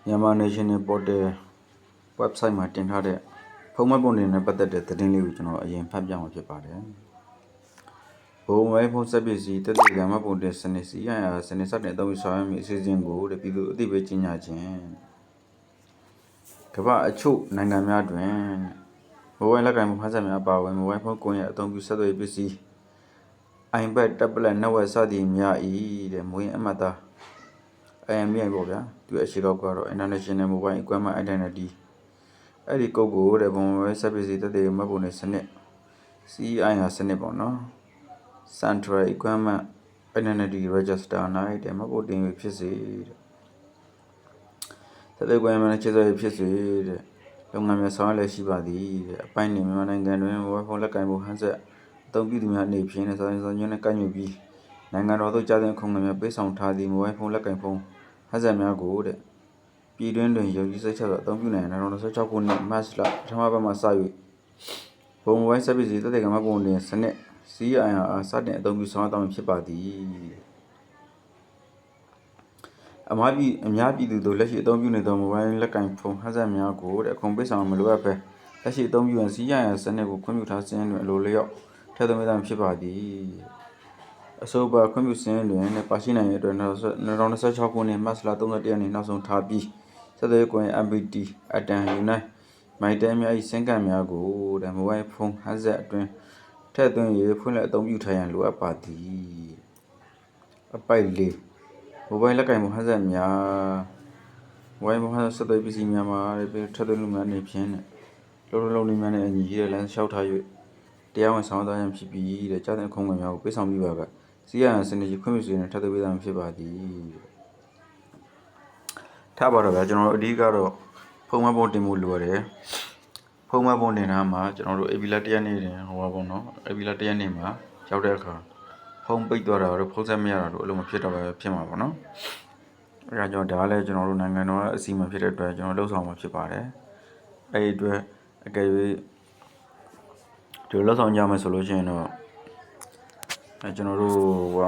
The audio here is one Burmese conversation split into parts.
Myanmar National Portal website မှာတင်ထားတဲ့ဖုန်းမပုံတွေနဲ့ပတ်သက်တဲ့သတင်းလေးကိုကျွန်တော်အရင်ဖတ်ပြမှာဖြစ်ပါတယ်။ဘုံဝဲဖုန်းဆက်ပစ္စည်းတက်တဲ့ကမ္ဘာပုံတင်စနစ်စီရစနစ်စတင်အသုံးပြုဆောင်ရွက်မှုအစီအစဉ်ကိုပြည်သူအသိပေးကြေညာခြင်းကမ္ဘာအချို့နိုင်ငံများတွင်မိုဘိုင်းလက်ကိုင်မှုဖန်ဆက်များပါဝင်မိုဘိုင်းဖုန်းကွန်ရက်အသုံးပြုဆက်သွယ်ပစ္စည်း iPad tablet network စသည်များ၏တဲ့မွေးအမှတ်သား IMEI ပေါ့ဗျာသူအရှိတော့ကတော့ International Mobile Equipment Identity အဲ့ဒီကုတ်ကိုတဲ့ဘုံဝဲဆက်ပစ္စည်းတက်တဲ့မှတ်ပုံနဲ့စနစ် CEI ဟာစနစ်ပေါ့နော် Central Equipment Identity Register ၌တဲ့မှတ်ပုံတင်ဖြစ်စေတဲ့တက်တဲ့ကွန်ရက်နဲ့ချက်သွယ်ဖြစ်စေတဲ့လုပ်ငန်းများဆောင်ရွက်လည်းရှိပါသည်တဲ့အပိုင်းနေမြန်မာနိုင်ငံတွင်မိုဘိုင်းဖုန်းလက်ကင်ဖို့ဟန်ဆက်အသုံးပြုသူများအနေဖြင့်စာရင်းဆောင်ရွက်နဲ့ကန့်ညွပြီးနိုင်ငံတော်သို့ကြားတဲ့ခုံငယ်များပေးဆောင်ထားသည့်မိုဘိုင်းဖုန်းလက်ကင်ဖုန်းဟန်ဆက်များကိုတဲ့ပြည်တွင်းတွင်ယုံကြည်စိတ်ချစွာအသုံးပြုနိုင်2016ခုနှစ်မတ်လပထမပတ်မှစ၍ဘုံမိုဘိုင်းဆက်ပစ္စည်းတက်တဲ့ကမ္ဘာပုံတင်စနစ် CIR စတင်အသုံးပြုဆောင်ရွက်သွားမည်ဖြစ်ပါသည်အများပြည်သူတို့လက်ရှိအသုံးပြုနေသောမိုဘိုင်းလက်ကင်ဖုန်းဟန်ဆက်များကိုတဲ့အခွန်ပေးဆောင်မလိုအပ်ပဲလက်ရှိအသုံးပြုရန် CIR စနစ်ကိုခွင့်ပြုထားခြင်းတွင်အလိုလျောက်ထည့်သွင်းသွားမည်ဖြစ်ပါသည်အဆိုပါခွင့်ပြုခြင်းတွင်ပါရှိနိုင်တဲ့အတွက်2026ခုနှစ်မတ်လ31ရက်နေ့နောက်ဆုံးထားပြီးဆက်သွယ်ကွန် MPT အတန်ယူနိုင်မိုက်တဲများ၏စင်ကန့်များကိုတဲ့မိုဘိုင်းဖုန်းဟန်ဆက်အတွင်းထည့်သွင်း၍ဖွင့်လှစ်အသုံးပြုထားရန်လိုအပ်ပါသည်အပိုက်လေးမိုဘိုင်းလက်ကင်မှုဟန်ဆက်များမိုဘိုင်းဖုန်းဟန်ဆက်ဆက်သွယ်ပစ္စည်းများမှာထည့်သွင်းလူများအနေဖြင့်လုံးနေများနဲ့အညီရဲ့လမ်းလျှောက်ထား၍တရားဝင်ဆောင်ရွက်သွားရန်ဖြစ်ပြီးတဲ့ကြားတဲ့ခုံငယ်များကိုပေးဆောင်ပြီးပါကစီးရန်စနစ်ကြီးခွင့်ပြုစေရန်ထပ်သွင်းပေးတာဖြစ်ပါသည်ထားပါတော့ဗျာကျွန်တော်တို့အဓိကတော့ဖုန်းမပုံတင်မှုလိုရတယ်ဖုန်းမပုံတင်တာမှာကျွန်တော်တို့ AB လာ1ရက်နေ့တင်ဟိုပါပေါ့နော် AB လာ1ရက်နေ့မှာရောက်တဲ့အခါဖုန်းပိတ်သွားတာတို့ဖုန်းဆက်မရတာတို့အဲ့လိုမဖြစ်တော့ပဲဖြစ်မှာပေါ့နော်အဲ့ဒါကြောင့်ဒါလည်းကျွန်တော်တို့နိုင်ငံတော်အစီအမံဖြစ်တဲ့အတွက်ကျွန်တော်လှုပ်ဆောင်မှာဖြစ်ပါတယ်အဲ့ဒီအတွက်အကယ်၍ဒီလှုပ်ဆောင်ကြမယ်ဆိုလို့ရှိရင်တော့ကျွန်တော်တို့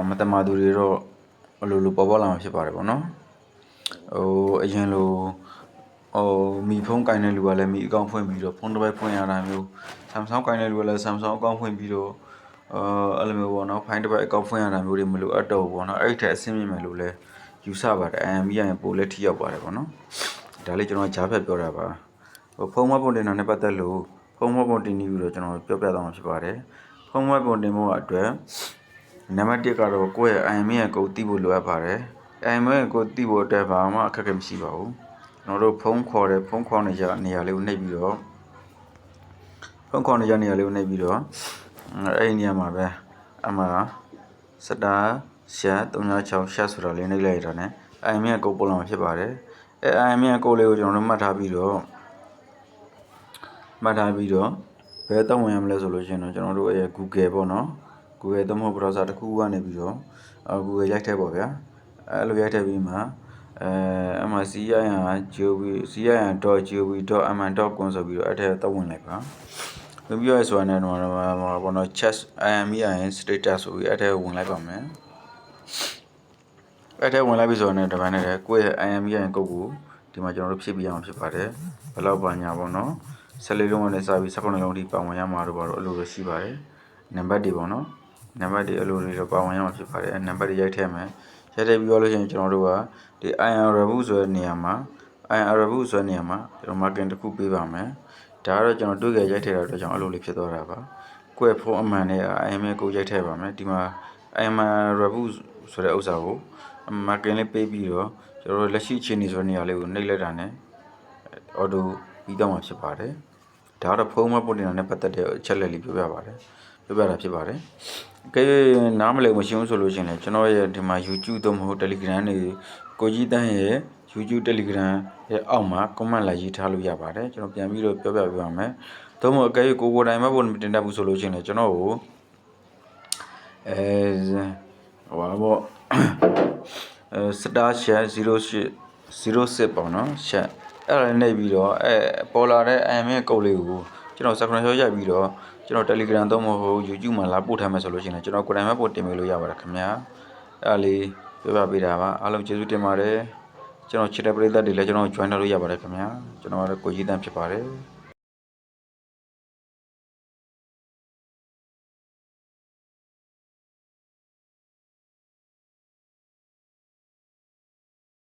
မတမာသူတွေတော့အလိုလိုပေါ်ပေါက်လာမှာဖြစ်ပါတယ်ပေါ့နော်အရင်လိုမီဖုန်းကင်တဲ့လူကလည်းမီအကောင့်ဖွင့်ပြီးတော့ဖုန်းတစ်ပိုက်ဖွင့်ရတာမျိုး Samsung ကင်တဲ့လူကလည်း Samsung အကောင့်ဖွင့်ပြီးတော့အဲ့လိုမျိုးပေါ့နော်ဖိုင်းတစ်ပိုက်အကောင့်ဖွင့်ရတာမျိုးတွေမလိုအပ်တော့ဘူးပေါ့နော်အဲ့ဒီထက်အဆင့်မြင့်မယ်လို့လည်းယူဆပါတယ် IMEI ရင်ပိုလည်းထိရောက်ပါတယ်ပေါ့နော်ဒါလေးကျွန်တော်ကြားဖြတ်ပြောတာပါဖုန်းမပုံတင်တာနဲ့ပတ်သက်လို့ဖုန်းမပုံတင်ပြီးတော့ကျွန်တော်ပြောပြသွားမှာဖြစ်ပါတယ်ဖုန်းမပုံတင်မှုအတွက်နံပါတ်1ကတော့ကိုယ့်ရဲ့ IMEI ကိုသိဖို့လိုအပ်ပါတယ် IMEI ကိုသိဖို့အတွက်ဘာမှအခက်အခဲမရှိပါဘူးကျွန်တော်တို့ဖုန်းခေါ်နေကြနေရာလေးကိုနှိပ်ပြီးတော့ဖုန်းခေါ်နေကြနေရာလေးကိုနှိပ်ပြီးတော့အဲ့ဒီနေရာမှာပဲအမှစတာရှာ396ရှာဆိုတာလေးနှိပ်လိုက်ရတာ ਨੇ IMEI ကိုပို့လာမှာဖြစ်ပါတယ်အဲ IMEI ကိုလေးကိုကျွန်တော်တို့မှတ်ထားပြီးတော့ဘယ်တော့ဝင်ရမလဲဆိုလို့ရှိရင်တော့ကျွန်တော်တို့ရဲ့ Google ပေါ့နော် Google သို့မဟုတ် browser တစ်ခုကနေပြီးတော့Google ရိုက်ထည့်ပေါ့ဗျာအဲ့လိုရိုက်ထည့်ပြီးမှအမှ CIR.gov.mn.com ဆိုပြီးတော့အဲ့ထည့်တော့ဝင်လိုက်ပါဝင်ပြီးရဆိုရင်တော့ဘောနော် chat IMEI status ဆိုပြီးအဲ့ထည့်ဝင်လိုက်ပါမယ်အဲ့ထည့်ဝင်လိုက်ပြီဆိုရင်ဒီပိုင်းနဲ့ကိုယ့်ရဲ့ IMEI ကုတ်ကိုဒီမှာကျွန်တော်တို့ဖြည့်ပြရအောင်ဖြစ်ပါတယ်ဘယ်လောက်ပါညာပေါ့နော်14လုံးနဲ့စပြီး19လုံးထိပါဝင်ရမှာတော့ဘာလို့အလိုလိုရှိပါတယ်နံပါတ်တွေပေါ့နော်နံပါတ်တွေအလိုလိုပါဝင်ရမှာဖြစ်ပါတယ်နံပါတ်တွေရိုက်ထည့်မယ်ရိုက်ထည့်ပြီးတော့လို့ရှိရင်ကျွန်တော်တို့ကဒီ IR review ဆိုတဲ့နေရာမှာကျွန်တော် marketing တစ်ခုပေးပါမယ်ဒါကတော့ကျွန်တော်တွေ့ကြရိုက်ထည့်တာတော့ကျွန်တော်အလိုလေးဖြစ်သွားတာပါကိုယ့်ဖုန်းအမှန်နဲ့ IMEI ကိုရိုက်ထည့်ပါမယ်ဒီမှာ IR review ဆိုတဲ့ဥစ္စာကို marketing လေးပေးပြီးတော့ကျွန်တော်တို့လက်ရှိအခြေအနေဆိုတဲ့နေရာလေးကိုနှိပ်လိုက်တာ ਨੇ auto ပြီးတော့မှာဖြစ်ပါတယ်ဒါကတော့ဖုန်းမပို့နေတာနဲ့ပတ်သက်တဲ့အချက်လက်လေးပြောပြတာဖြစ်ပါတယ်ကဲနားမလည်မရှိဘူးဆိုလို့ရှိရင်လည်းကျွန်တော်ရဲ့ဒီမှာ YouTube သို့မဟုတ် Telegram တွေကိုကြီးတန်းရဲ့ YouTube Telegram ရဲ့အောက်မှာ comment လာရေးထားလို့ရပါတယ်ကျွန်တော်ပြန်ပြီးတော့ပြောပြပေးပါမယ်သို့မဟုတ်အကဲကိုယ်တိုင်မပို့တင်တတ်ဘူးဆိုလို့ရှိရင်လည်းကျွန်တော်ကိုstar share 0806ပေါ့နော် share အဲ့ဒါနေပြီးတော့ပေါ်လာတဲ့ IMEI ကုတ်လေးကိုကျွန်တော် screenshot ရိုက်ပြီးတော့ကျွန်တော် Telegram တော့မဟုတ် YouTube မှာလာပို့ထားမယ်ဆိုလို့ရှိရင်ကျွန်တော်ကိုယ်တိုင်ပဲပို့တင်ပေးလို့ရပါတယ်ခင်ဗျာအဲ့ဒါလေးပြောပြပေးတာပါအားလုံးကျေးဇူးတင်ပါတယ် ကျွန်တော်ချစ်တဲ့ပရိသတ်တွေလည်းကျွန်တော် join လုပ်လို့ရပါတယ်ခင်ဗျာကျွန်တော်ကတော့ကိုကြီးတန်းဖြစ်ပါတယ်